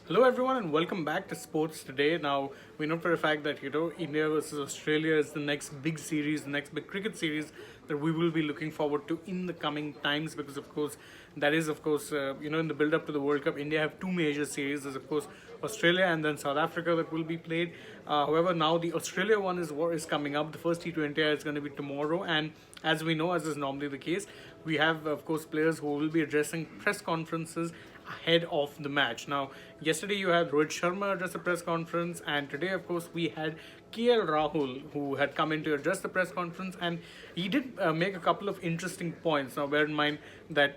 Hello everyone and welcome back to Sports Today. Now we know for a fact that India versus Australia is the next big series, the next big cricket series that we will be looking forward to in the coming times because of course that is of course in the build up to the World Cup India have two major series. There's of course Australia and then South Africa that will be played. However, now the Australia one is coming up. The first T20 is going to be tomorrow, and as we know, as is normally the case, we have of course players who will be addressing press conferences ahead of the match. Now, yesterday you had Rohit Sharma address the press conference, and today, of course, we had Rahul who had come in to address the press conference, and he did make a couple of interesting points. Now, bear in mind that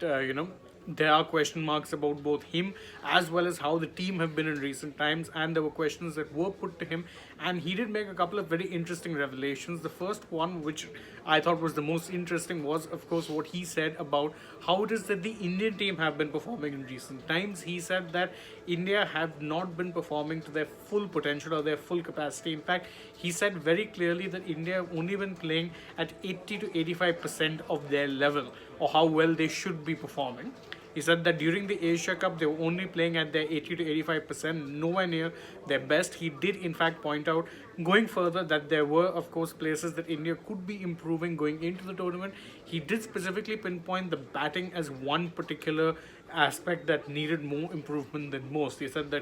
there are question marks about both him as well as how the team have been in recent times, and there were questions that were put to him, and he did make a couple of very interesting revelations. The first one, which I thought was the most interesting, was of course what he said about how it is that the Indian team have been performing in recent times. He said that India have not been performing to their full potential or their full capacity. In fact, he said very clearly that India have only been playing at 80 to 85% of their level or how well they should be performing. He said that during the Asia Cup, they were only playing at their 80 to 85%, nowhere near their best. He did, in fact, point out, going further, that there were, of course, places that India could be improving going into the tournament. He did specifically pinpoint the batting as one particular aspect that needed more improvement than most. He said that,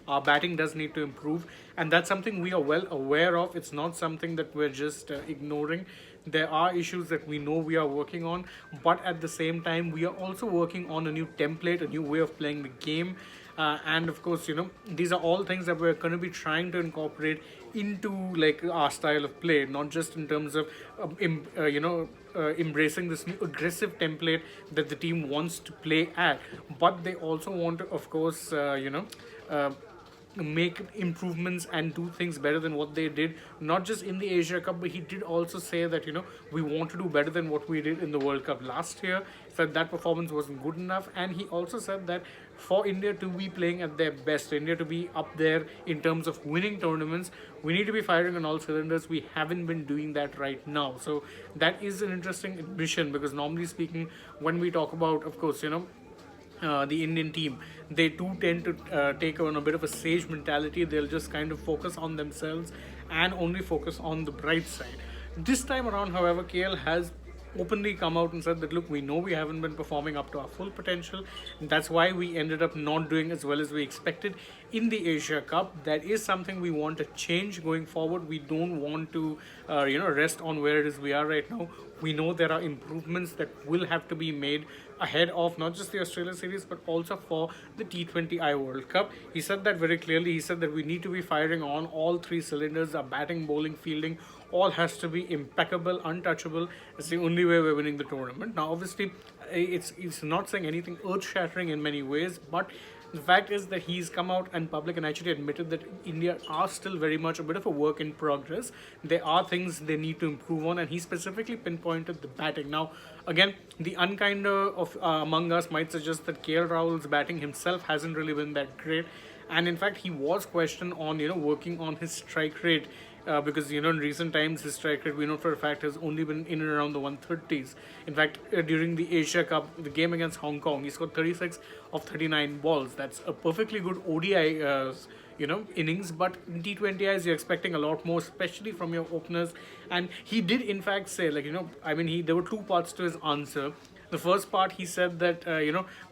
our batting does need to improve, and that's something we are well aware of. It's not something that we're just ignoring. There are issues that we know we are working on, but at the same time we are also working on a new template, a new way of playing the game, and of course these are all things that we're going to be trying to incorporate into like our style of play, not just in terms of embracing this new aggressive template that the team wants to play at, but they also want to of course uh, make improvements and do things better than what they did, not just in the Asia Cup, but he did also say that we want to do better than what we did in the World Cup last year. He said that performance wasn't good enough, and he also said that for India to be playing at their best, India to be up there in terms of winning tournaments, we need to be firing on all cylinders. We haven't been doing that right now, so that is an interesting admission because normally speaking, when we talk about, of course, the Indian team, they too tend to take on a bit of a sage mentality. They'll just kind of focus on themselves and only focus on the bright side. This time around, however, KL has openly come out and said that look, we know we haven't been performing up to our full potential, and that's why we ended up not doing as well as we expected in the Asia Cup. That is something we want to change going forward. We don't want to rest on where it is we are right now. We know there are improvements that will have to be made ahead of not just the Australia series but also for the T20I World Cup. He said that very clearly. He said that we need to be firing on all three cylinders. Our batting, bowling, fielding, all has to be impeccable, untouchable. It's the only way we're winning the tournament. Now, obviously, it's not saying anything earth-shattering in many ways, but the fact is that he's come out and public and actually admitted that India are still very much a bit of a work in progress. There are things they need to improve on, and he specifically pinpointed the batting. Now, again, the unkinder of among us might suggest that KL Rahul's batting himself hasn't really been that great, and in fact, he was questioned on working on his strike rate. Because in recent times his strike rate, we know for a fact, has only been in and around the 130s. In fact, during the Asia Cup, the game against Hong Kong, he scored 36 of 39 balls. That's a perfectly good ODI innings, but in T20Is you're expecting a lot more, especially from your openers. And he did in fact say, like, there were two parts to his answer. The first part, he said that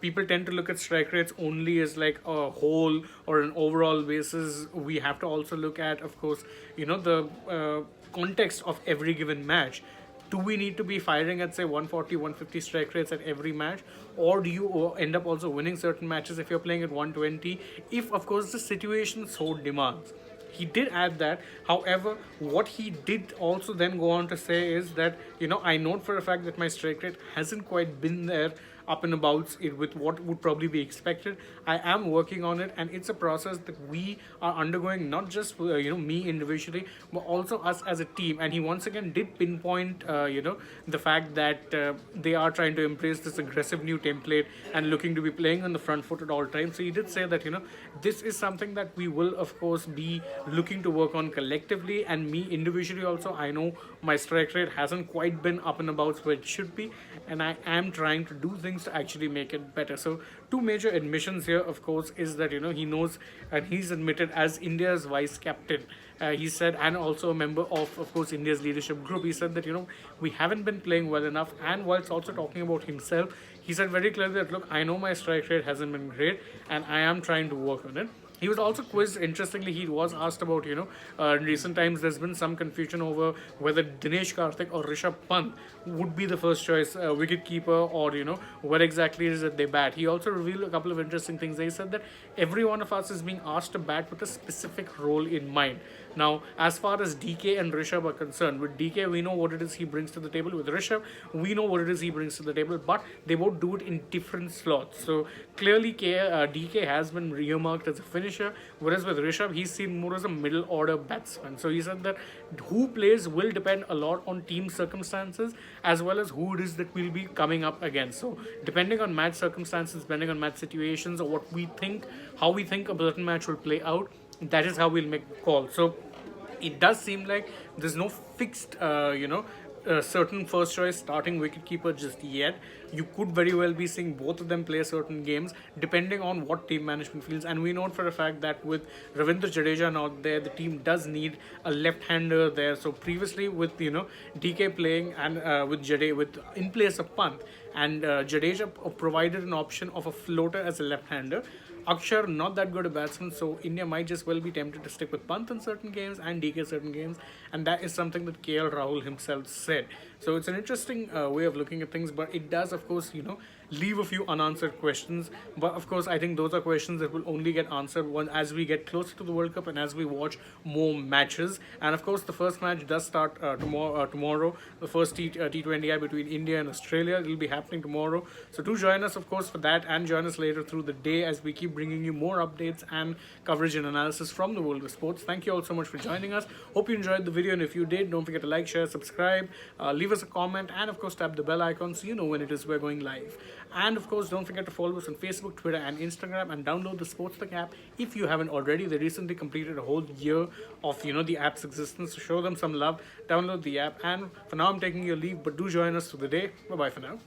people tend to look at strike rates only as like a whole or an overall basis. We have to also look at, of course, the context of every given match. Do we need to be firing at say 140, 150 strike rates at every match, or do you end up also winning certain matches if you're playing at 120, if of course the situation so demands? He did add that. However, what he did also then go on to say is that I note for a fact that my strike rate hasn't quite been there up and about it with what would probably be expected. I am working on it, and it's a process that we are undergoing, not just me individually, but also us as a team. And he once again did pinpoint the fact that they are trying to embrace this aggressive new template and looking to be playing on the front foot at all times. So he did say that this is something that we will of course be looking to work on collectively, and me individually also. I know my strike rate hasn't quite been up and about where it should be, and I am trying to do things teams to actually make it better. So two major admissions here, of course, is that he knows, and he's admitted as India's vice captain. He said, and also a member of course, India's leadership group. He said that we haven't been playing well enough, and whilst also talking about himself, he said very clearly that, look, I know my strike rate hasn't been great, and I am trying to work on it. He was also quizzed. Interestingly, he was asked about, in recent times there's been some confusion over whether Dinesh Karthik or Rishabh Pant would be the first choice wicket keeper, or where exactly is it they bat. He also revealed a couple of interesting things. He said that every one of us is being asked to bat with a specific role in mind. Now, as far as DK and Rishabh are concerned, with DK we know what it is he brings to the table. With Rishabh, we know what it is he brings to the table, but they both do it in different slots. So clearly, DK has been earmarked as a finisher, whereas with Rishabh, he's seen more as a middle order batsman. So he said that who plays will depend a lot on team circumstances, as well as who it is that we'll be coming up against. So depending on match circumstances, depending on match situations, or what we think, how we think a certain match will play out, that is how we'll make the call. So it does seem like there's no fixed, certain first choice starting wicketkeeper just yet. You could very well be seeing both of them play certain games depending on what team management feels. And we know for a fact that with Ravindra Jadeja not there, the team does need a left-hander there. So previously with DK playing and with Jadeja with in place of Pant, and Jadeja provided an option of a floater as a left-hander. Akshar not that good a batsman, so India might just well be tempted to stick with Pant in certain games and DK certain games, and that is something that KL Rahul himself said. So it's an interesting way of looking at things, but it does, of course, leave a few unanswered questions. But of course, I think those are questions that will only get answered as we get closer to the World Cup and as we watch more matches. And of course, the first match does start tomorrow. The first T20I between India and Australia. It will be happening tomorrow. So do join us, of course, for that, and join us later through the day as we keep bringing you more updates and coverage and analysis from the world of sports. Thank you all so much for joining us. Hope you enjoyed the video, and if you did, don't forget to like, share, subscribe, leave us a comment, and of course tap the bell icon so you know when it is we're going live. And of course, don't forget to follow us on Facebook, Twitter, and Instagram, and download the SportsTech app if you haven't already. They recently completed a whole year of the app's existence, so show them some love. Download the app. And for now, I'm taking your leave, but do join us through the day. Bye bye for now.